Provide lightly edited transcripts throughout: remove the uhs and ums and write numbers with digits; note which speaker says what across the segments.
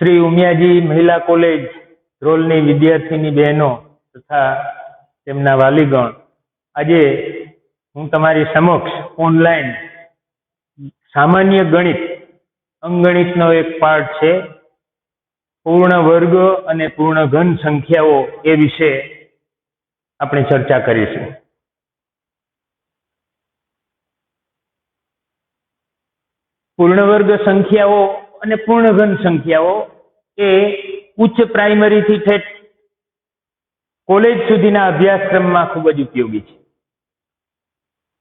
Speaker 1: શ્રી ઉમિયાજી મહિલા કોલેજ ધ્રોલની વિદ્યાર્થીની બહેનો તથા તેમના વાલીગણ, આજે હું તમારી સમક્ષ ઓનલાઈન સામાન્ય ગણિત અંકગણિતનો એક પાઠ છે પૂર્ણ વર્ગ અને પૂર્ણ ઘન સંખ્યાઓ એ વિશે આપણે ચર્ચા કરીશું. પૂર્ણ વર્ગ સંખ્યાઓ અને પૂર્ણ ઘન સંખ્યાઓ એ ઉચ્ચ પ્રાઇમરીથી ઠેઠ કોલેજ સુધીના અભ્યાસક્રમમાં ખૂબ જ ઉપયોગી છે.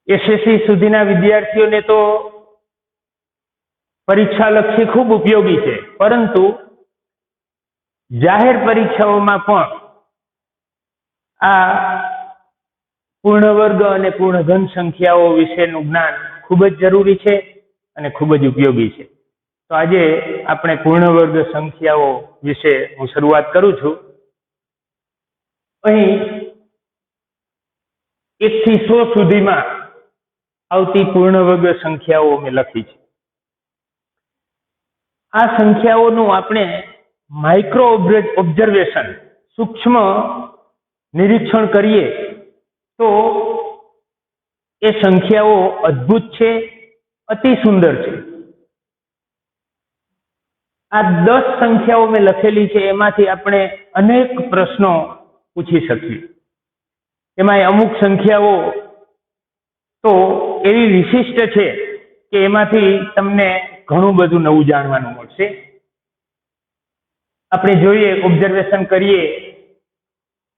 Speaker 1: એસએસસી સુધીના વિદ્યાર્થીઓને તો પરીક્ષાલક્ષી ખૂબ ઉપયોગી છે, પરંતુ જાહેર પરીક્ષાઓમાં પણ આ પૂર્ણ વર્ગ અને પૂર્ણ ઘન સંખ્યાઓ વિશેનું જ્ઞાન ખૂબ જ જરૂરી છે અને ખૂબ જ ઉપયોગી છે. તો આજે આપણે પૂર્ણ વર્ગ સંખ્યાઓ વિશે હું શરૂઆત કરું છું. અહીં 1 થી 100 સુધીમાં આવતી પૂર્ણ વર્ગ સંખ્યાઓ મેં લખી છે. આ સંખ્યાઓનું આપણે માઇક્રો ઓબ્ઝર્વેશન, સૂક્ષ્મ નિરીક્ષણ કરીએ તો એ સંખ્યાઓ અદ્ભુત છે, અતિ સુંદર છે. આ 10 સંખ્યાઓ મેં લખેલી છે, એમાંથી આપણે અનેક પ્રશ્નો પૂછી શકીએ. એમાં અમુક સંખ્યાઓ તો એવી વિશિષ્ટ છે કે એમાંથી તમને ઘણું બધું નવું જાણવાનું મળશે. આપણે જોઈએ, ઓબ્ઝર્વેશન કરીએ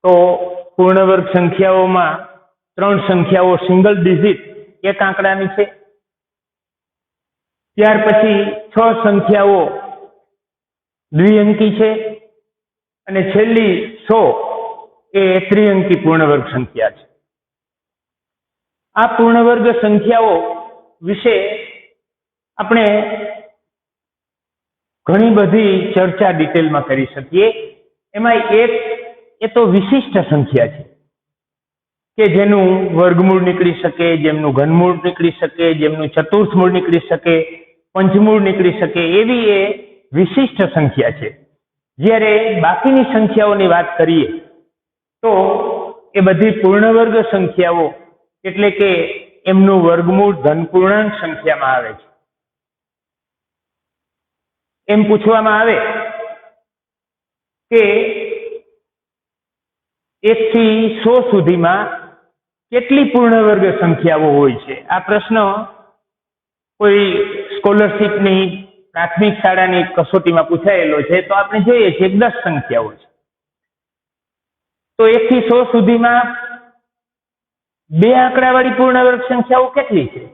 Speaker 1: તો પૂર્ણ વર્ગ સંખ્યાઓમાં 3 સંખ્યાઓ સિંગલ ડિજિટ એક આંકડાની છે. ત્યાર પછી 6 સંખ્યાઓ દ્વિઅંકી છે અને છેલ્લી 100 એ ત્રિઅંકી પૂર્ણ વર્ગ સંખ્યા છે. આ પૂર્ણ વર્ગ સંખ્યાઓ વિશે આપણે ઘણી બધી ચર્ચા ડિટેલમાં કરી શકીએ. એમાં એક એ તો વિશિષ્ટ સંખ્યા છે કે જેનું વર્ગમૂળ નીકળી શકે, જેમનું ઘનમૂળ નીકળી શકે, જેમનું ચતુર્થમૂળ નીકળી શકે, પંચમૂળ નીકળી શકે, એવી એ વિશિષ્ટ સંખ્યા છે. જ્યારે બાકીની સંખ્યાઓની વાત કરીએ તો એ બધી પૂર્ણ વર્ગ સંખ્યાઓ, એટલે કે એમનું વર્ગમૂળ ધનપૂર્ણાંક સંખ્યામાં આવે છે. એમ પૂછવામાં આવે કે 1 થી 100 સુધીમાં કેટલી પૂર્ણ વર્ગ સંખ્યાઓ હોય છે. આ પ્રશ્ન કોઈ સ્કોલરશીપની પ્રાથમિક શાળાની કસોટીમાં પૂછાયેલો છે. તો આપણે જોઈએ છીએ 10 સંખ્યાઓ છે. તો 1 થી 100 સુધીમાં 2 આંકડાવાળી પૂર્ણ વર્ગ સંખ્યાઓ કેટલી છે?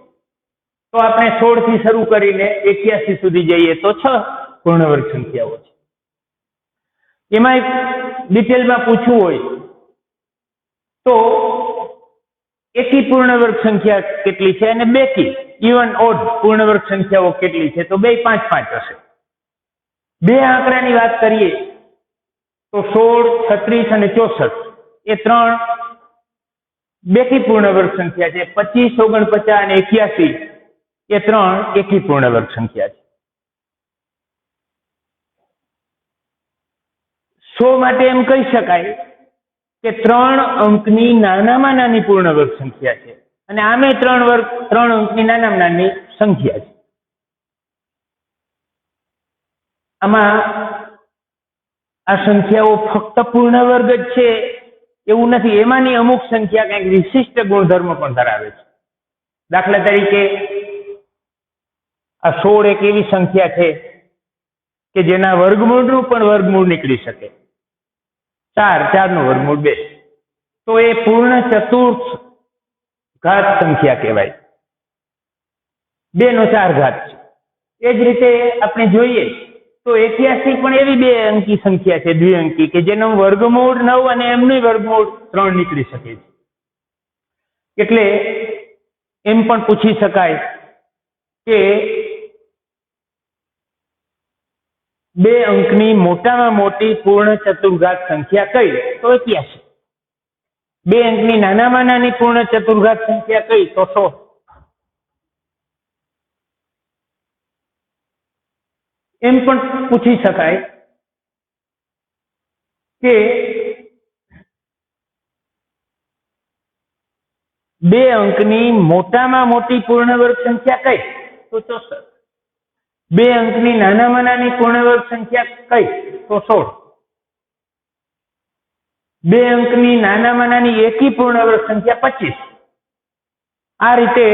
Speaker 1: તો આપણે 16 થી શરૂ કરીને 81 સુધી જઈએ તો 6 પૂર્ણ વર્ગ સંખ્યાઓ છે. એમાં એક ડિટેલમાં પૂછવું હોય તો એકી પૂર્ણ વર્ગ સંખ્યા કેટલી છે અને બેકી ઇવન ઓડ પૂર્ણ વર્ગ સંખ્યાઓ કેટલી છે? તો બે 5 5 હશે. 2 આંકડાની વાત કરીએ તો 16, 36 અને 64 એ 3 બેકી પૂર્ણ વર્ગ સંખ્યા છે. 25, 49 અને 81 એ 3 એકી પૂર્ણ વર્ગ સંખ્યા છે. 100 માટે એમ કહી શકાય કે 3 અંકની નાનામાં નાની પૂર્ણ વર્ગ સંખ્યા છે અને આમે 3 અંકની નાનામાં નાની સંખ્યા છે. આમાં આ સંખ્યાઓ ફક્ત પૂર્ણ વર્ગ જ છે એવું નથી. એમાંની અમુક સંખ્યા કંઈક વિશિષ્ટ ગુણધર્મ પણ ધરાવે છે. દાખલા તરીકે આ 16 એક એવી સંખ્યા છે કે જેના વર્ગમૂળનું પણ વર્ગમૂળ નીકળી શકે. 4 નું વર્ગમૂળ 2, તો એ પૂર્ણ ચતુર્થ ઘાત સંખ્યા કહેવાય. 2 નો 4 ઘાત છે. એ જ રીતે આપણે જોઈએ તો 81 પણ એવી 2 અંકી સંખ્યા છે, દ્વિઅંકી, કે જેનું વર્ગમૂળ 9 અને એમનું વર્ગમૂળ 3 નીકળી શકે છે. એટલે એમ પણ પૂછી શકાય કે 2 અંકની મોટામાં મોટી પૂર્ણ ચતુર્ઘાત સંખ્યા કઈ? તો 81. 2 અંકની નાનામાં નાની પૂર્ણ ચતુર્ઘાત સંખ્યા કઈ? તો 100. એમ પણ પૂછી શકાય કે 2 અંકની મોટામાં મોટી પૂર્ણવર્ગ સંખ્યા કઈ? તો 64. 2 અંકની નાનામાં નાની પૂર્ણવર્ગ સંખ્યા કઈ? તો 16. 2 અંકની નાનામાં નાની એકી પૂર્ણવર્ગ સંખ્યા 25. આ રીતે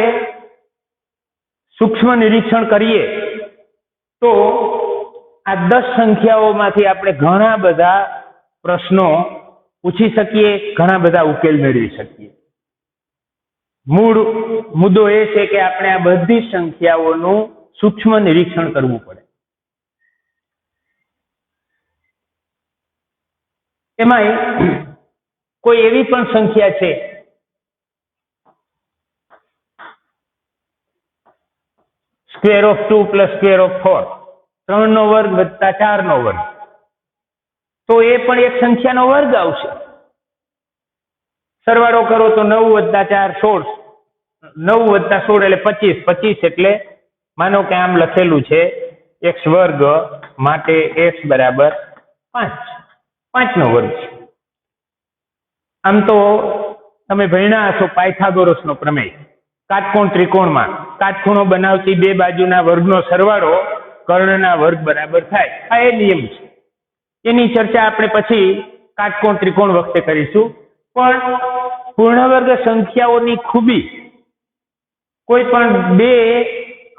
Speaker 1: સૂક્ષ્મ નિરીક્ષણ કરીએ તો આ 10 સંખ્યાઓમાંથી આપણે ઘણા બધા પ્રશ્નો પૂછી શકીએ, ઘણા બધા ઉકેલ મેળવી શકીએ. મૂળ મુદ્દો એ છે કે આપણે આ બધી સંખ્યાઓનું સૂક્ષ્મ નિરીક્ષણ કરવું પડે. એમાંય કોઈ એવી પણ સંખ્યા છે square of 2 plus square of 4, 3 નો વર્ગ વત્તા 4 નો વર્ગ, તો એ પણ એક સંખ્યાનો વર્ગ આવશે. સરવાળો કરો તો 9 વત્તા 4 16, 9 વત્તા 16 એટલે 25, 25 એટલે માનો કે આમ લખેલું છે x વર્ગ માટે x બરાબર 5, 5 નો વર્ગ છે. આમ તો તમે ભણ્યા હશો પાયથાગોરસનો પ્રમેય. કાટકોણ ત્રિકોણમાં કાટખૂણો બનાવતી 2 બાજુના વર્ગનો સરવાળો કર્ણના વર્ગ બરાબર થાય. આ એ નિયમ છે. એની ચર્ચા આપણે પછી કાટકોણ ત્રિકોણ વખતે કરીશું. પણ પૂર્ણવર્ગ સંખ્યાઓની ખૂબી, કોઈ પણ 2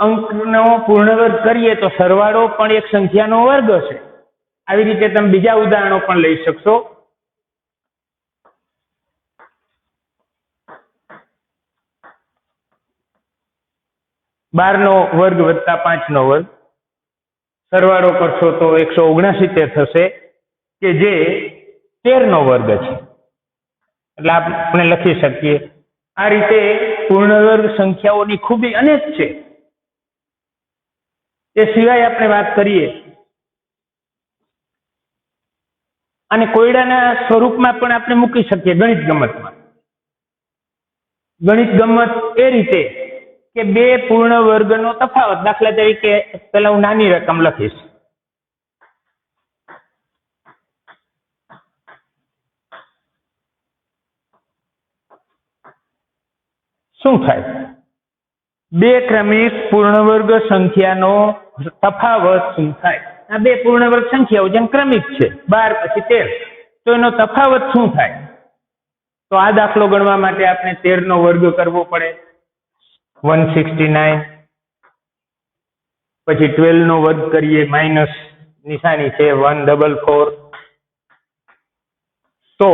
Speaker 1: અંકનો પૂર્ણવર્ગ કરીએ તો સરવાળો પણ એક સંખ્યાનો વર્ગ હશે. આવી રીતે તમે બીજા ઉદાહરણો પણ લઈ શકશો. બાર નો વર્ગ વત્તા 5 નો વર્ગ, સરવાળો કરશો તો 169 થશે, કે જે 13 નો વર્ગ છે. એટલે આપણે લખી શકીએ. આ રીતે પૂર્ણવર્ગ સંખ્યાઓની ખૂબી અનેક છે. એ સિવાય આપણે વાત કરીએ અને કોયડાના સ્વરૂપમાં પણ આપણે મૂકી શકીએ. ગણિત ગમતમાં ગણિત ગમત એ રીતે કે 2 પૂર્ણ વર્ગનો તફાવત. દાખલા તરીકે પેલા હું નાની રકમ લખીશ. શું થાય? 2 ક્રમિક પૂર્ણવર્ગ સંખ્યાનો તફાવત શું થાય? આ 2 પૂર્ણવર્ગ સંખ્યાઓ જેમ ક્રમિક છે 12 પછી 13, તો એનો તફાવત શું થાય? તો આ દાખલો ગણવા માટે આપણે 13 નો વર્ગ કરવો પડે, 169. પછી 12 નો વર્ગ કરીએ, માઇનસ નિશાની છે 144. તો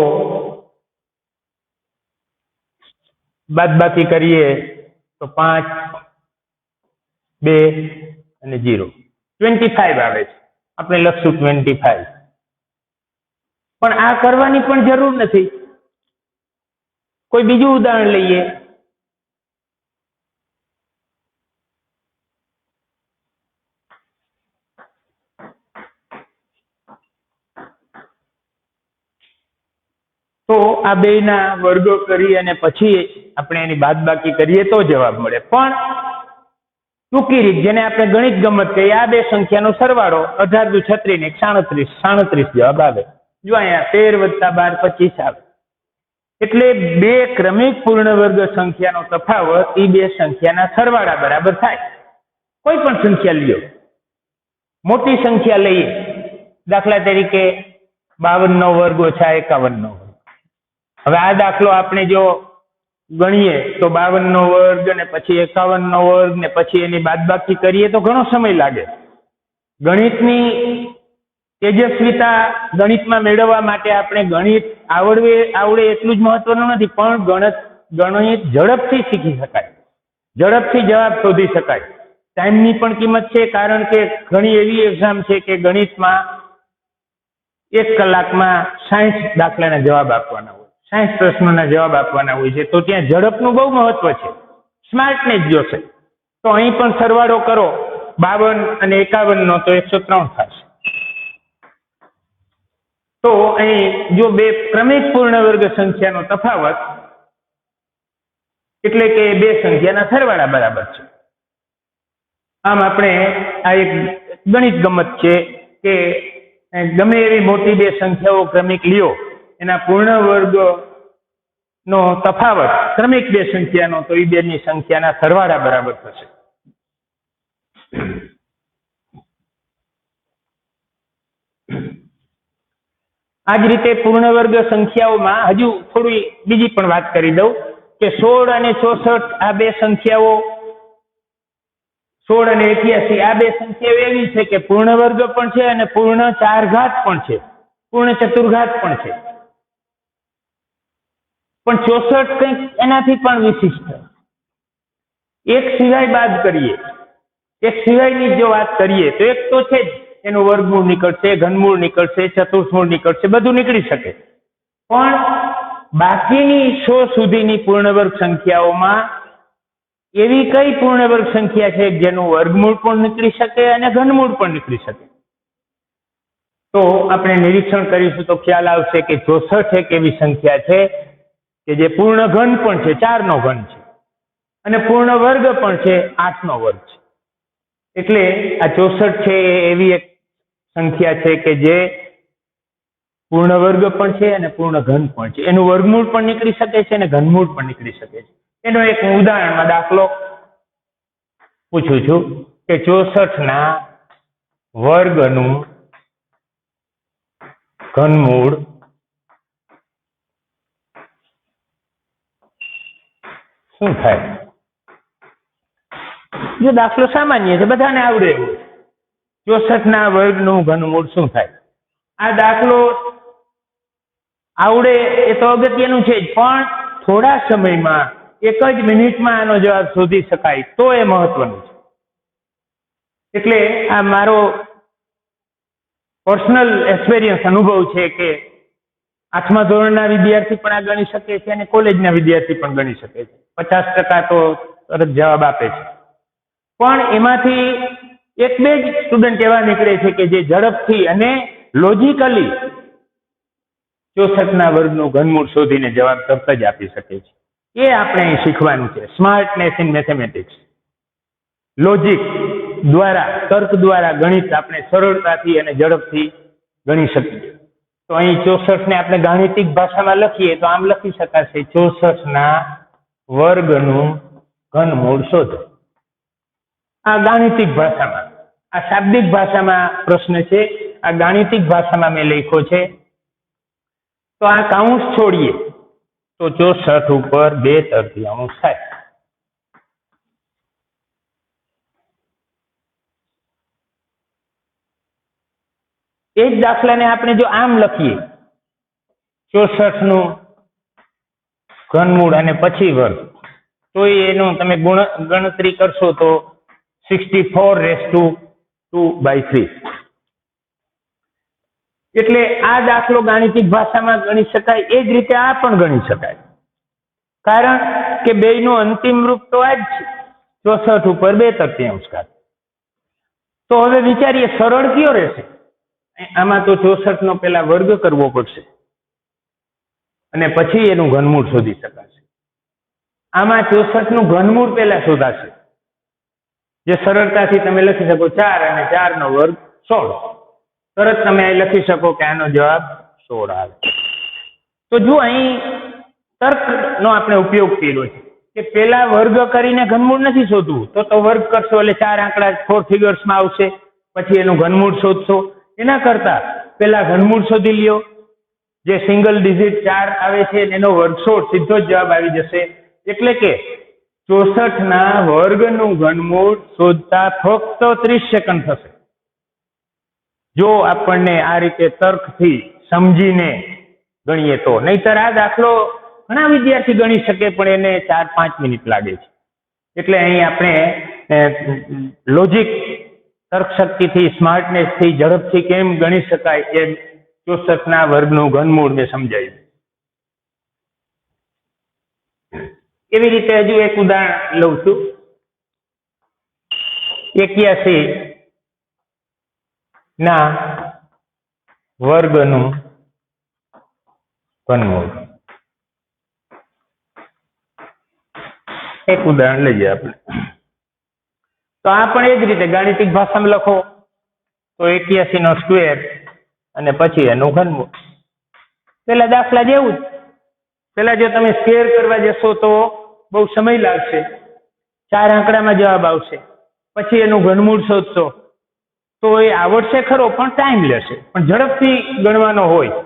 Speaker 1: બાદબાકી કરીએ તો 5, 2 અને 0, 25 આવે છે. આપણે લખશું 25. પણ આ કરવાની પણ જરૂર નથી. કોઈ બીજું ઉદાહરણ લઈએ. તો આ બેયના વર્ગો કરી અને પછી આપણે એની બાદબાકી કરીએ તો જવાબ મળે. પણ ટૂંકી રીત, જેને આપણે ગણિત ગમત કહીએ, આ 2 સંખ્યાનો સરવાળો 18 દુ 36 ને 37 જવાબ આવે. જો અહીંયા 13 + 12 25 આવે. એટલે 2 ક્રમિક પૂર્ણવર્ગ સંખ્યાનો તફાવત એ 2 સંખ્યાના સરવાળા બરાબર થાય. કોઈ પણ સંખ્યા લ્યો, મોટી સંખ્યા લઈએ, દાખલા તરીકે 52 નો વર્ગ ઓછા 51 નો વર્ગ. હવે આ દાખલો આપણે જો ગણીએ તો 52 નો વર્ગ ને પછી 51 નો વર્ગ ને પછી એની બાદબાકી કરીએ તો ઘણો સમય લાગે. ગણિતની તેજસ્વીતા ગણિતમાં મેળવવા માટે આપણે ગણિત આવડે એટલું જ મહત્વનું નથી, પણ ગણિત ઝડપથી શીખી શકાય, ઝડપથી જવાબ શોધી શકાય. ટાઈમની પણ કિંમત છે, કારણ કે ઘણી એવી એક્ઝામ છે કે ગણિતમાં 1 કલાકમાં 60 દાખલાના જવાબ આપવાના હોય, 60 પ્રશ્નોના જવાબ આપવાના હોય છે. તો ત્યાં ઝડપનું બહુ મહત્વ છે, સ્માર્ટનેસ જોશે. તો અહીં પણ સરવાળો કરો 52 અને 51 નો તો 103 થશે. તો અહીં જો 2 ક્રમિક પૂર્ણવર્ગ સંખ્યાનો તફાવત એટલે કે 2 સંખ્યાના સરવાળા બરાબર છે. આમ આપણે આ એક ગણિત ગમત છે કે ગમે એવી મોટી બે સંખ્યાઓ ક્રમિક લ્યો, એના પૂર્ણ વર્ગ નો તફાવત ક્રમિક બે સંખ્યાનો, તો એ બેની સંખ્યાના સરવાળા બરાબર થશે. આ જ રીતે પૂર્ણ વર્ગ સંખ્યાઓમાં હજુ થોડી બીજી પણ વાત કરી દઉં કે 16 અને 64 આ બે સંખ્યાઓ, 16 અને 81 આ બે સંખ્યાઓ એવી છે કે પૂર્ણ વર્ગ પણ છે અને પૂર્ણ ચાર ઘાત પણ છે, પૂર્ણ ચતુર્ઘાત પણ છે. પણ 64 કંઈક એનાથી પણ વિશિષ્ટ, એક સિવાય બાદ કરીએ, એક સિવાયની જો વાત કરીએ તો એક તો છે જ, એનું વર્ગમૂળ નીકળશે, ઘનમૂળ નીકળશે, ચતુર્થમૂળ નીકળશે, બધું નીકળી શકે. પણ બાકીની 100 સુધીની પૂર્ણવર્ગ સંખ્યાઓમાં એવી કઈ પૂર્ણવર્ગ સંખ્યા છે જેનું વર્ગમૂળ પણ નીકળી શકે અને ઘનમૂળ પણ નીકળી શકે? તો આપણે નિરીક્ષણ કરીશું તો ખ્યાલ આવશે કે 64 એક એવી સંખ્યા છે કે જે પૂર્ણ ઘન પણ છે, 4 નો ઘન છે, અને પૂર્ણ વર્ગ પણ છે, 8 નો વર્ગ છે. એટલે આ 64 છે એ એવી એક સંખ્યા છે કે જે પૂર્ણ વર્ગ પણ છે અને પૂર્ણ ઘન પણ છે, એનું વર્ગમૂળ પણ નીકળી શકે છે અને ઘનમૂળ પણ નીકળી શકે છે. એનો એક ઉદાહરણમાં દાખલો પૂછું છું કે 64 ના વર્ગનું ઘનમૂળ શું થાય? જો દાખલો સામાન્ય છે, બધાને આવડે એવું, 64 ના વર્ગનું ઘનમૂળ શું થાય? આ દાખલો આવડે એ તો અગત્યનું છે જ, પણ થોડા સમયમાં, એક જ મિનિટમાં આનો જવાબ શોધી શકાય તો એ મહત્વનું છે. એટલે આ મારો પર્સનલ એક્સપિરિયન્સ, અનુભવ છે કે 8મા ધોરણના વિદ્યાર્થી પણ આ ગણી શકે છે અને કોલેજના વિદ્યાર્થી પણ ગણી શકે છે. 50% તો તરત જવાબ આપે છે. પણ એમાંથી એક બે જ સ્ટુડન્ટ એવા નીકળે છે કે જે ઝડપથી અને લોજિકલી 64 ના વર્ગનું ઘનમૂળ શોધીને જવાબ તરત જ આપી શકે છે. એ આપણે અહીં શીખવાનું છે. Smartness in mathematics. લોજિક દ્વારા, તર્ક દ્વારા ગણિત આપણે સરળતાથી અને ઝડપથી ગણી શકીએ. તો અહીં 64 ને આપણે ગાણિતિક ભાષામાં લખીએ તો આમ લખી શકાશે: 64 ના વર્ગનું ઘનમૂળ શોધો. આ ગાણિતિક ભાષામાં, આ શાબ્દિક ભાષામાં પ્રશ્ન છે, આ ગાણિતિક ભાષામાં મેં લખ્યો છે. તો આ કાઉન્સ છોડીએ તો 64 ઉપર 2/3 થાય. એ જ દાખલાને આપણે જો આમ લખીએ, 64 નું ઘનમૂળ અને પછી વર્ગ, તો એનું તમે ગણતરી કરશો તો 64/2/3. એટલે આ દાખલો ગાણિતિક ભાષામાં ગણી શકાય, એ જ રીતે આ પણ ગણી શકાય. કારણ કે બેયનું અંતિમ રૂપ તો આ જ છે, 64 ઉપર 2/3. તો હવે વિચારીએ સરળ કયો રહેશે? આમાં તો 64 નો પેલા વર્ગ કરવો પડશે અને પછી એનું ઘનમૂળ શોધી શકાશે. આમાં 64 નું ઘનમૂળ પેલા શોધાશે, જે સરળતાથી તમે લખી શકો 4 અને 4 નો વર્ગ 16. તરત તમે લખી શકો કે આનો જવાબ 16 આવે. તો જો અહીં તર્કનો આપણે ઉપયોગ કર્યો છે કે પેલા વર્ગ કરીને ઘનમૂળ નથી શોધવું, તો વર્ગ કરશો એટલે 4 આંકડા 4 ફિગર્સમાં આવશે, પછી એનું ઘનમૂળ શોધશો. એના કરતા પેલા ઘનમૂળ શોધી લ્યો, જે સિંગલ ડિજિટ 4 આવે છે એનો વર્ગ 16, સીધો જ જવાબ આવી જશે. એટલે કે 64 ના વર્ગનું ઘનમૂળ શોધતા ફક્ત 30 સેકન્ડ થશે, જો આપણને આ રીતે તર્કથી સમજીને ગણીએ તો. નહીતર આ દાખલો ઘણા વિદ્યાર્થી ગણી શકે પણ એને 4-5 મિનિટ લાગે છે. એટલે અહીં આપણે લોજિક, તર્ક શક્તિથી, સ્માર્ટનેસથી ઝડપથી કેમ ગણી શકાય એ 64 ના વર્ગનું ઘનમૂળ મેં સમજાવ્યું. એવી રીતે હજુ એક ઉદાહરણ લઉં છું. 81 ના વર્ગનું ઘનમૂળ. એક ઉદાહરણ લઈએ આપણે. તો આ પણ એ જ રીતે ગાણિતિક ભાષામાં લખો તો 81 નો સ્ક્વેર અને પછી એનું ઘનમૂળ. પેલા દાખલા જેવું જ. પેલા જો તમે સ્કેર કરવા જશો તો બહુ સમય લાગશે, 4 આંકડામાં જવાબ આવશે. પછી એનું ઘનમૂળ શોધશો તો એ આવડશે ખરો પણ ટાઈમ લેશે. પણ ઝડપથી ગણવાનો હોય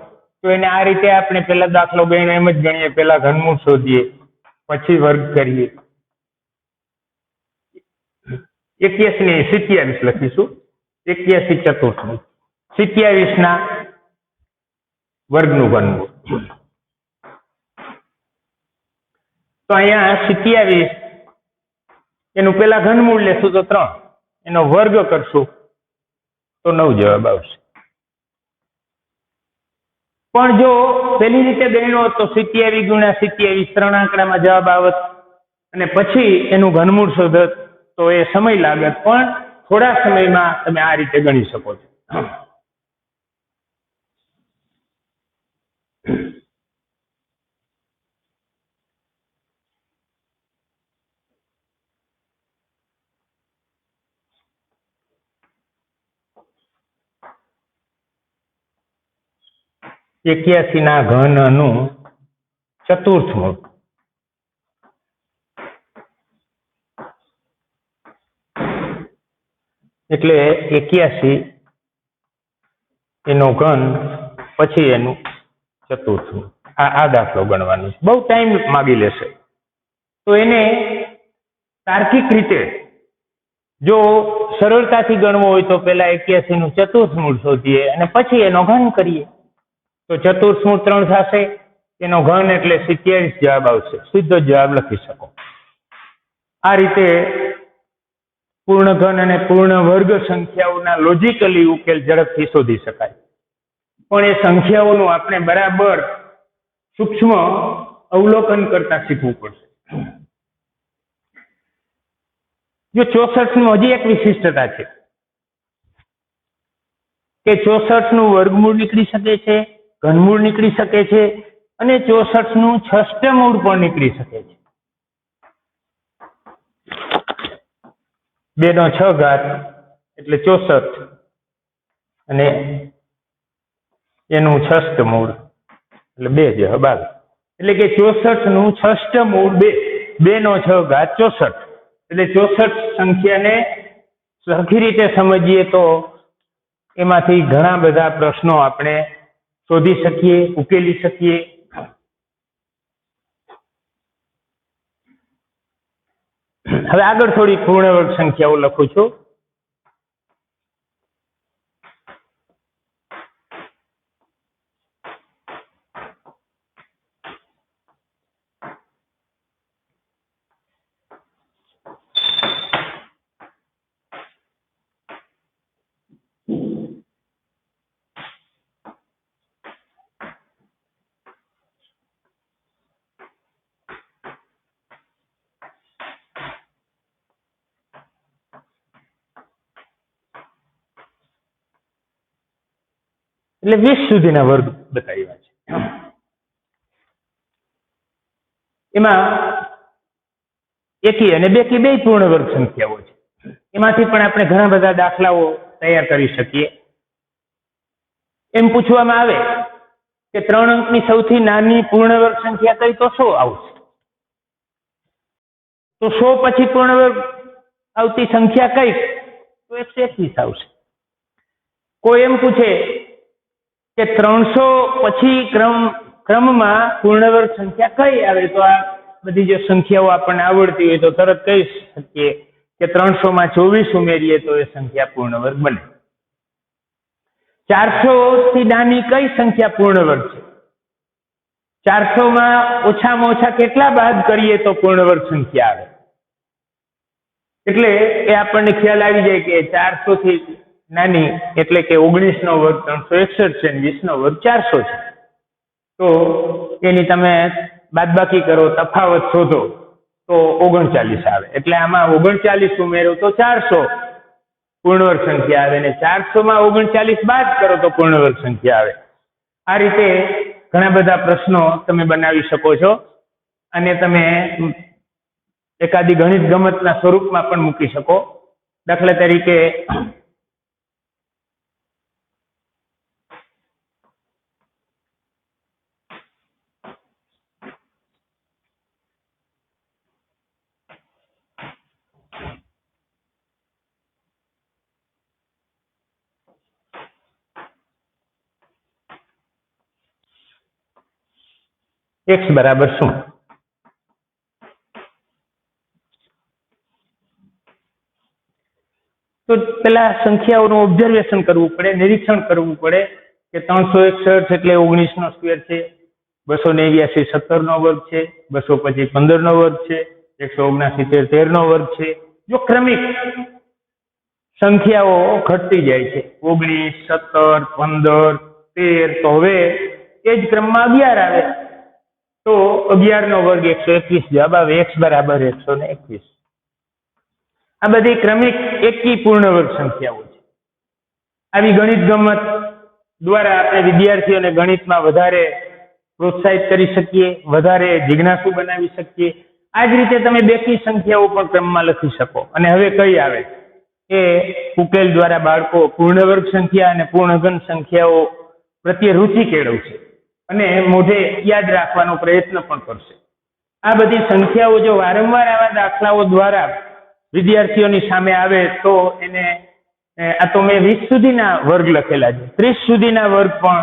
Speaker 1: તો એને આ રીતે આપણે પેલા દાખલો ગણીને એમ જ ગણીએ, પેલા ઘનમૂળ શોધીએ પછી વર્ગ કરીએ. 81 ને 27 લખીશું. 81 ચતુર્થનું 27 ના વર્ગનું ઘનમૂળ. તો અહીંયા 27 એનું પેલા ઘનમૂળ લેશું તો 3, એનો વર્ગ કરશું તો 9 જવાબ આવશે. પણ જો પેલી રીતે ગણ્યો તો 27 ગુણ્યા 27 3 આંકડામાં જવાબ આવત અને પછી એનું ઘનમૂળ શોધત તો એ સમય લાગત, પણ થોડા સમયમાં તમે આ રીતે ગણી શકો છો. એક્યાસી ના ઘનનું ચતુર્થમૂળ. એટલે 81 એનો ઘન પછી એનું ચતુર્થમૂળ. આ દાખલો ગણવાનો છે, બહુ ટાઈમ માગી લેશે. તો એને તાર્કિક રીતે જો સરળતાથી ગણવો હોય તો પેલા 81 નું ચતુર્થમૂળ શોધીએ અને પછી એનો ઘન કરીએ તો ચતુર્થમૂળ 3 થશે, એનો ઘન એટલે 27 જવાબ આવશે. સીધો જવાબ લખી શકો. આ રીતે પૂર્ણ ઘન અને પૂર્ણ વર્ગ સંખ્યાઓના લોજિકલી ઉકેલ ઝડપથી શોધી શકાય. પણ એ સંખ્યાઓનું આપણે બરાબર સૂક્ષ્મ અવલોકન કરતા શીખવું પડશે. જો 64 નું હજી એક વિશિષ્ટતા છે કે 64 નું વર્ગમૂળ નીકળી શકે છે, ઘનમૂળ નીકળી શકે છે અને 64 નું છષ્ટમૂળ પણ નીકળી શકે છે. 2 નો 6 ઘાત એટલે 64 અને એનું છષ્ટમૂળ એટલે 2 જવાબ આવે. એટલે કે 64 નું છષ્ટમૂળ 2, 2 નો 6 ઘાત 64. એટલે 64 સંખ્યાને સરખી રીતે સમજીએ તો એમાંથી ઘણા બધા પ્રશ્નો આપણે શોધી શકીએ, ઉકેલી શકીએ. હવે આગળ થોડી પૂર્ણ વર્ગ સંખ્યાઓ લખું છું. એટલે 20 સુધીના વર્ગ બતાવ્યા છે. એમાં એકી અને બેકી બે પૂર્ણ વર્ગ સંખ્યાઓ છે. એમાંથી પણ આપણે ઘણા બધા દાખલાઓ તૈયાર કરી શકીએ. એમ પૂછવામાં આવે કે 3 અંકની સૌથી નાની પૂર્ણ વર્ગ સંખ્યા કઈ તો 100 આવશે. તો 100 પછી પૂર્ણ વર્ગ આવતી સંખ્યા કઈ તો 121 આવશે. કોઈ એમ પૂછે કે 300 પછી ક્રમમાં પૂર્ણ વર્ગ સંખ્યા કઈ આવે તો આ બધી જે સંખ્યાઓ આપણને આવડતી હોય તો તરત કહી શકીએ કે 300 માં 24 ઉમેરીએ તો એ સંખ્યા પૂર્ણ વર્ગ બને. 400 થી નાની કઈ સંખ્યા પૂર્ણ વર્ગ છે? 400 માં ઓછામાં ઓછા કેટલા બાદ કરીએ તો પૂર્ણ વર્ગ સંખ્યા આવે? એટલે એ આપણને ખ્યાલ આવી જાય કે 400 થી નાની એટલે કે 19 નો વર્ગ 361 છે, 20 નો વર્ગ 400 છે. તો એની તમે બાદબાકી કરો, તફાવત શોધો તો 39 આવે. એટલે આમાં 39 ઉમેરો તો 400 પૂર્ણ વર્ગ સંખ્યા આવે, અને 400 માં 39 બાદ કરો તો પૂર્ણ વર્ગ સંખ્યા આવે. આ રીતે ઘણા બધા પ્રશ્નો તમે બનાવી શકો છો અને તમે એકાદી ગણિત ગમતના સ્વરૂપમાં પણ મૂકી શકો. દાખલા તરીકે x બરાબર શું? તો પેલા સંખ્યાઓનું ઓબ્ઝર્વેશન કરવું પડે, નિરીક્ષણ કરવું પડે કે 361 એટલે 19 નો સ્ક્વેર છે, 289 17 નો વર્ગ છે, 225 15 નો વર્ગ છે, 179 13 નો વર્ગ છે. જો ક્રમિક સંખ્યાઓ ઘટતી જાય છે 19 17 15 13, તો હવે એ જ ક્રમમાં 11 આવે તો 11 નો વર્ગ 121 જવાબ આવે. x બરાબર 121. આ બધી ક્રમિક એકી પૂર્ણ વર્ગ સંખ્યાઓ છે. આવી ગણિત ગમત દ્વારા આપણે વિદ્યાર્થીઓને ગણિતમાં વધારે પ્રોત્સાહિત કરી શકીએ, વધારે જિજ્ઞાસુ બનાવી શકીએ. આ જ રીતે તમે બેકી સંખ્યાઓ પણ ક્રમમાં લખી શકો. અને હવે કઈ આવે એ ઉકેલ દ્વારા બાળકો પૂર્ણ વર્ગ સંખ્યા અને પૂર્ણઘન સંખ્યાઓ પ્રત્યે રુચિ કેળવશે અને મોઢે યાદ રાખવાનો પ્રયત્ન પણ કરશે. આ બધી સંખ્યાઓ જો વારંવાર આવા દાખલાઓ દ્વારા વિદ્યાર્થીઓની સામે આવે તો એને, આ તો મેં 20 સુધીના વર્ગ લખેલા છે, 30 સુધીના વર્ગ પણ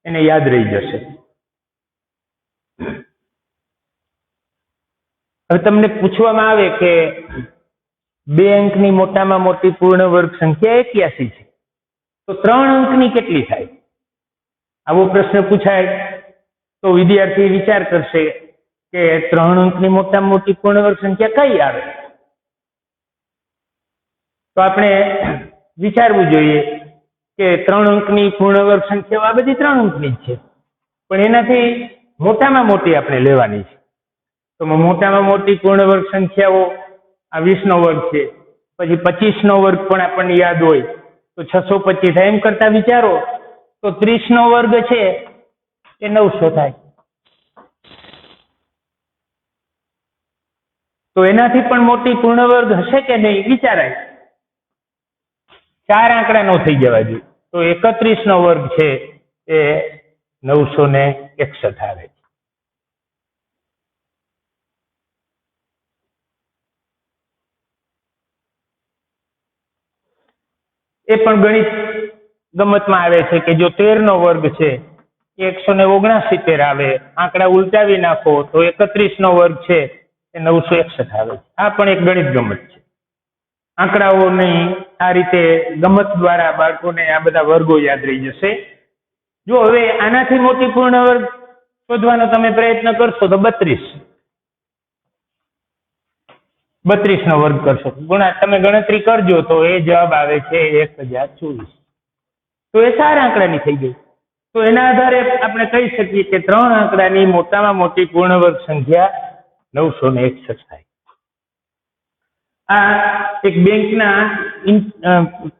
Speaker 1: એને યાદ રહી જશે. હવે તમને પૂછવામાં આવે કે 2 અંકની મોટામાં મોટી પૂર્ણ વર્ગ સંખ્યા 81 છે, તો 3 અંકની કેટલી થાય? આવો પ્રશ્ન પૂછાય તો વિદ્યાર્થી વિચાર કરશે કે 3 અંકની મોટામાં મોટી પૂર્ણ વર્ગ સંખ્યા કઈ આવે? તો આપણે વિચારવું જોઈએ કે 3 અંકની પૂર્ણ વર્ગ સંખ્યાઓ આ બધી 3 અંકની જ છે, પણ એનાથી મોટામાં મોટી આપણે લેવાની છે. તો મોટામાં મોટી પૂર્ણ વર્ગ સંખ્યાઓ આ 20 નો વર્ગ છે, પછી 25 નો વર્ગ પણ આપણને યાદ હોય તો 625 થાય. એમ કરતા વિચારો તો 30 નો વર્ગ છે એ 900 થાય. તો એનાથી પણ મોટી પૂર્ણ વર્ગ હશે કે નહીં વિચારાય. 4 આંકડા નો થઈ જવા જોઈએ. તો 31 નો વર્ગ છે એ 961 આવે છે. એ પણ ગણિત ગમતમાં આવે છે કે જો 13 નો વર્ગ છે એ 169 આવે, આંકડા ઉલટાવી નાખો તો 31 નો વર્ગ છે એ 961 આવે છે. આ પણ એક ગણિત ગમત છે. આંકડાઓની આ રીતે ગમત દ્વારા બાળકોને આ બધા વર્ગો યાદ રહી જશે. જો હવે આનાથી મોટી પૂર્ણ વર્ગ શોધવાનો તમે પ્રયત્ન કરશો તો 32 નો વર્ગ કરશો, તમે ગણતરી કરજો તો એ જવાબ આવે છે 1024. તો એ 4 આંકડાની થઈ ગઈ. તો એના આધારે આપણે કહી શકીએ કે 3 આંકડાની મોટામાં મોટી પૂર્ણ વર્ગ સંખ્યા 961 થાય. આ એક બેંકના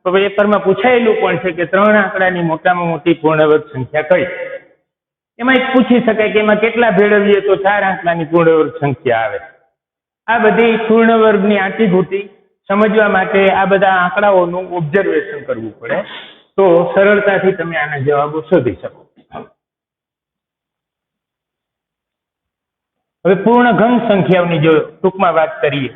Speaker 1: પેપરમાં પૂછાયેલું પણ છે કે 3 આંકડાની મોટામાં મોટી પૂર્ણ વર્ગ સંખ્યા કઈ? એમાં એક પૂછી શકાય કે એમાં કેટલા ભેળવીએ તો 4 આંકડાની પૂર્ણ વર્ગ સંખ્યા આવે. આ બધી પૂર્ણ વર્ગની આંટીઘૂંટી સમજવા માટે આ બધા આંકડાઓનું ઓબ્ઝર્વેશન કરવું પડે તો સરળતાથી તમે આના જવાબો શોધી શકો. હવે પૂર્ણ ઘન સંખ્યાઓની જો ટૂંકમાં વાત કરીએ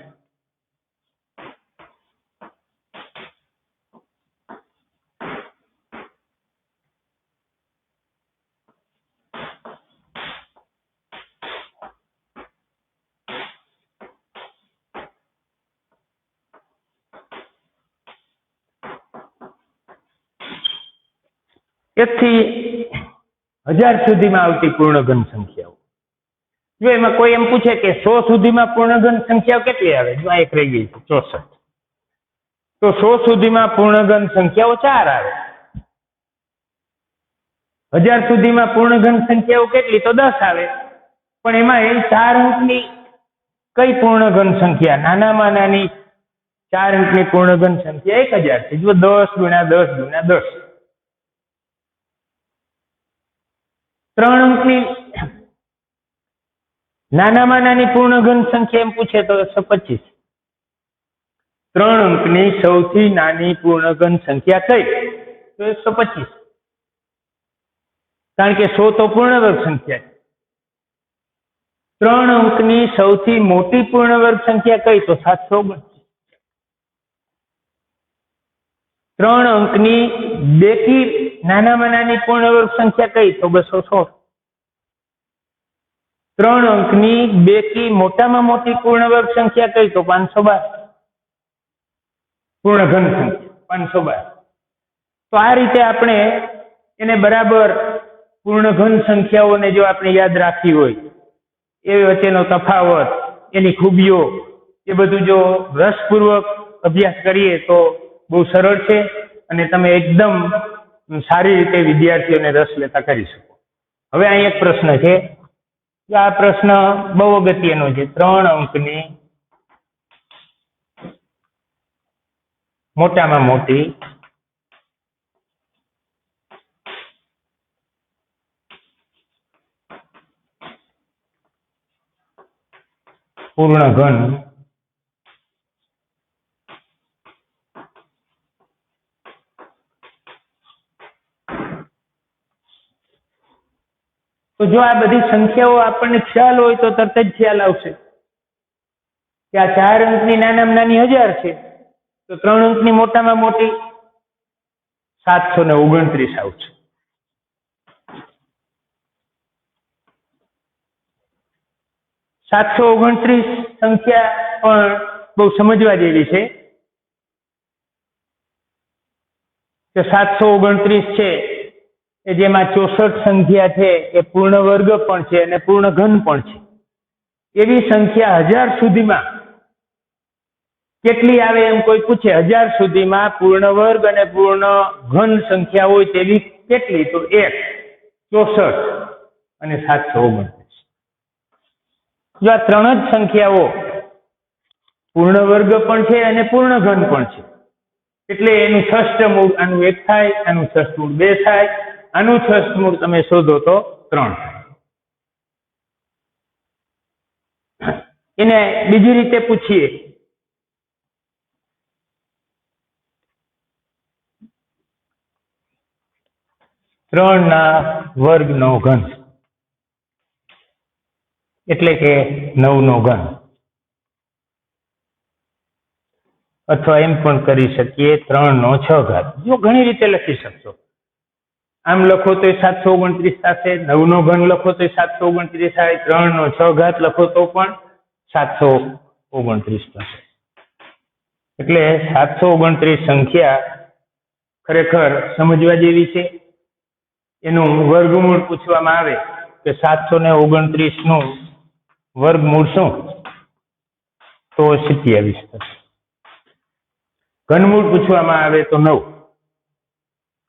Speaker 1: એકથી 1000 સુધીમાં આવતી પૂર્ણ ઘન સંખ્યાઓ. જો એમાં કોઈ એમ પૂછે કે 100 સુધીમાં પૂર્ણ ઘન સંખ્યાઓ કેટલી આવે? જો આ એક રહી ગઈ છે 64. તો 100 સુધીમાં પૂર્ણ ઘન સંખ્યાઓ 4 આવે. 1000 સુધીમાં પૂર્ણ ઘન સંખ્યાઓ કેટલી? તો 10 આવે. પણ એમાં એ 4 અંકની કઈ પૂર્ણ ઘન સંખ્યા? નાનામાં નાની 4 અંકની પૂર્ણ ઘન સંખ્યા 1000 છે. જો 10 ગુણ્યા 10 ગુણ્યા 10. 3 અંકની નાનામાં નાની પૂર્ણ ઘન સંખ્યા એમ પૂછે તો 125. 3 અંકની સૌથી નાની પૂર્ણ ઘન સંખ્યા કઈ? તો 125. કારણ કે 100 તો પૂર્ણ વર્ગ સંખ્યા છે. 3 અંકની સૌથી મોટી પૂર્ણ વર્ગ સંખ્યા કઈ? તો 749. 3 અંકની બેકી નાનામાં નાની પૂર્ણ વર્ગ સંખ્યા કઈ? તો 216. 3 અંકની બેકી મોટામાં મોટી પૂર્ણ વર્ગ સંખ્યા કઈ? તો 512. પૂર્ણ ઘન સંખ્યા 512. તો આ રીતે આપણે એને બરાબર પૂર્ણ ઘન સંખ્યાઓને જો આપણે યાદ રાખવી હોય, એ વચ્ચેનો તફાવત, એની ખૂબીઓ, એ બધું જો રસપૂર્વક અભ્યાસ કરીએ તો બહુ સરળ છે અને તમે એકદમ સારી રીતે વિદ્યાર્થીઓને રસ લેતા કરી શકો. હવે અહીં એક પ્રશ્ન છે, આ પ્રશ્ન બહુ અગત્યનો છે. 3 અંકની મોટામાં મોટી પૂર્ણ ઘન તો જો આ બધી સંખ્યાઓ આપણને ખ્યાલ હોય તો તરત જ ખ્યાલ આવશે કે આ 4 અંકની નાનામાં નાની 1000 છે, તો 3 અંકની મોટામાં મોટી 729 આવશે. સંખ્યા પણ બહુ સમજવા જેવી છે કે 729 છે એ જેમાં 64 સંખ્યા છે એ પૂર્ણ વર્ગ પણ છે અને પૂર્ણ ઘન પણ છે. એવી સંખ્યા 1000 સુધીમાં કેટલી આવે એમ કોઈ પૂછે, 1000 સુધીમાં પૂર્ણ વર્ગ અને પૂર્ણ ઘન સંખ્યા હોય તેવી કેટલી? તો 1, 64 અને 729. જો આ 3 જ સંખ્યાઓ પૂર્ણ વર્ગ પણ છે અને પૂર્ણ ઘન પણ છે, એટલે એનું ષષ્ઠમૂળ આનું 1 થાય, આનું ષષ્ઠમૂળ 2 થાય, આનું ષષ્ઠમૂળ તમે શોધો તો 3 થાય. એને બીજી રીતે પૂછીએ, 3 ના વર્ગનો ઘન એટલે કે 9 નો ઘન, અથવા એમ પણ કરી શકીએ 3 નો 6 ઘાત. જો ઘણી રીતે લખી શકશો, આમ લખો તો 729 થશે, 9 નો ઘન લખો તો 729 થાય, 3 નો 6 ઘાત લખો તો પણ 729 થશે. એટલે 729 સંખ્યા ખરેખર સમજવા જેવી છે. એનું વર્ગમૂળ પૂછવામાં આવે કે 729 નું વર્ગમૂળ શું? તો 27 થશે. ઘનમૂળ પૂછવામાં આવે તો 9.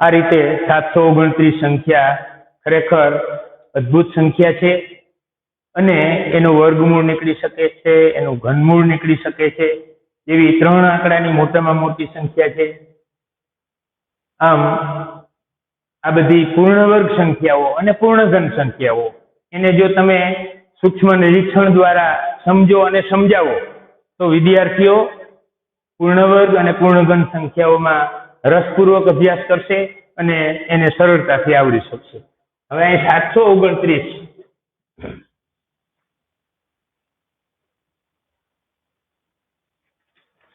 Speaker 1: આ રીતે 729 સંખ્યા ખરેખર અદ્ભુત સંખ્યા છે અને એનું વર્ગમૂળ નીકળી શકે છે, એનું ઘનમૂળ નીકળી શકે છે, એવી 3 આંકડાની મોટામાં મોટી સંખ્યા છે. આમ આ બધી પૂર્ણ વર્ગ સંખ્યાઓ અને પૂર્ણ ઘન સંખ્યાઓ એને જો તમે સૂક્ષ્મ નિરીક્ષણ દ્વારા સમજો અને સમજાવો તો વિદ્યાર્થીઓ પૂર્ણ વર્ગ અને પૂર્ણ ઘન સંખ્યાઓમાં રસપૂર્વક અભ્યાસ કરશે અને એને સરળતાથી આવડી શકશે. હવે અહીં 729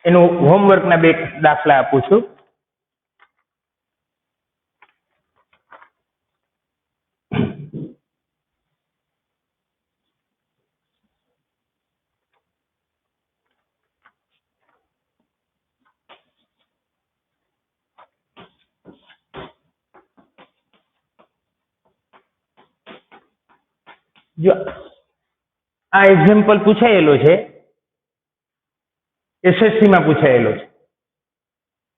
Speaker 1: એનું હોમવર્કના 2 દાખલા આપું છું. જો આ એક્ઝામ્પલ પૂછાયેલો છે, SSC માં પૂછાયેલો છે.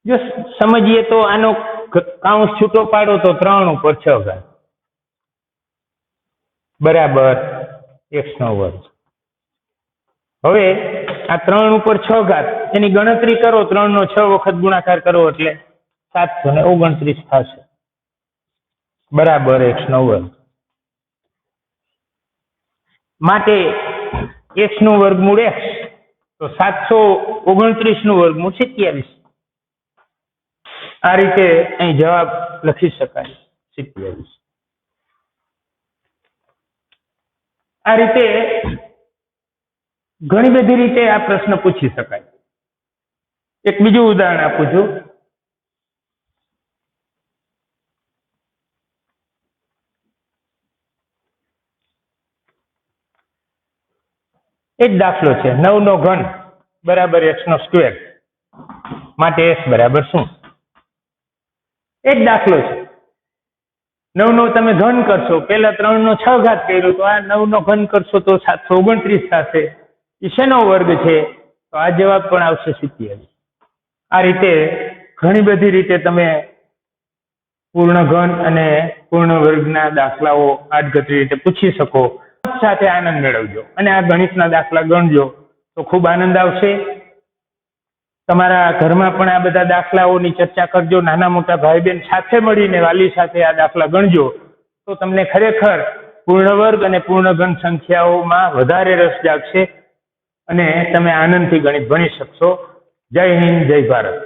Speaker 1: જો સમજીએ તો આનો કાઉન્સ છૂટો પાડો તો 3 ઉપર 6 ઘાત બરાબર x નો વર્ગ. હવે આ 3 ઉપર 6 ઘાત એની ગણતરી કરો, 3 નો 6 વખત ગુણાકાર કરો એટલે 729 થશે બરાબર x નો વર્ગ. માટે x નું વર્ગમૂળ x, તો 729 નું વર્ગમૂળ 27. આ રીતે અહીં જવાબ લખી શકાય 27. આ રીતે ઘણી બધી રીતે આ પ્રશ્ન પૂછી શકાય. એક બીજું ઉદાહરણ આપું છું. એ જ દાખલો છે. 9 નો ઘન બરાબર x નો સ્ક્વેર, માટે s બરાબર શું? એ જ દાખલો છે. 9 નો તમે ઘન કરશો, પેલા 3 નો 6 ઘાત કર્યો તો આ 9 નો ઘન કરશો તો 729 થશે. એ શેનો વર્ગ છે? તો આ જવાબ પણ આવશે 27. આ રીતે ઘણી બધી રીતે તમે પૂર્ણ ઘન અને પૂર્ણ વર્ગના દાખલાઓ આડકતરી રીતે પૂછી શકો. સાથે આનંદ મેળવજો અને આ ગણિતના દાખલા ગણજો તો ખૂબ આનંદ આવશે. તમારા ઘરમાં પણ આ બધા દાખલાઓની ચર્ચા કરજો. નાના મોટા ભાઈ બહેન સાથે મળીને વાલી સાથે આ દાખલા ગણજો તો તમને ખરેખર પૂર્ણ વર્ગ અને પૂર્ણ ઘન સંખ્યાઓમાં વધારે રસ જાગશે અને તમે આનંદથી ગણિત ભણી શકશો. જય હિન્દ, જય ભારત.